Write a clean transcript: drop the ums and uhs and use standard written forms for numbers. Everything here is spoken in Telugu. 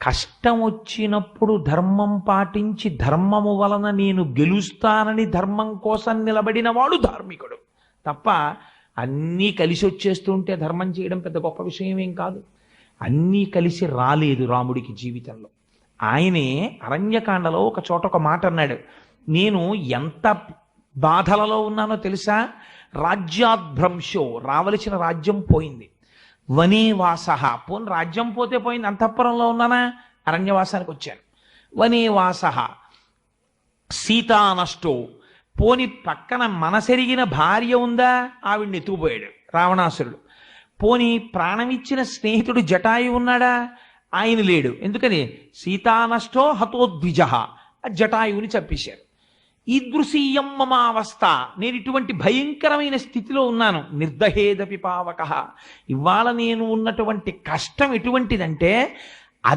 కష్టం వచ్చినప్పుడు ధర్మం పాటించి ధర్మము వలన నేను గెలుస్తానని ధర్మం కోసం నిలబడిన వాడు ధార్మికుడు తప్ప అన్నీ కలిసి వచ్చేస్తుంటే ధర్మం చేయడం పెద్ద గొప్ప విషయం ఏం కాదు. అన్నీ కలిసి రాలేదు రాముడికి జీవితంలో. ఆయనే అరణ్యకాండలో ఒక చోట ఒక మాట అన్నాడు, నేను ఎంత బాధలలో ఉన్నానో తెలుసా, రాజ్యాద్భ్రంశో, రావలసిన రాజ్యం పోయింది, వనేవాస, పోని రాజ్యం పోతే పోయింది, అంతఃపురంలో ఉన్నానా, అరణ్యవాసానికి వచ్చాను, వనేవాస, సీతానష్టో, పోని పక్కన మనసెరిగిన భార్య ఉందా, ఆవిడ్ని ఎత్తుకుపోయాడు రావణాసురుడు, పోని ప్రాణమిచ్చిన స్నేహితుడు జటాయు ఉన్నాడా, ఆయన లేడు, ఎందుకని సీతానష్టో హతోద్విజ, జటాయువుని చంపేశారు. ఈదృశీయం మమావస్థ, నేను ఇటువంటి భయంకరమైన స్థితిలో ఉన్నాను, నిర్దహేదపి పావక, ఇవాళ నేను ఉన్నటువంటి కష్టం ఎటువంటిదంటే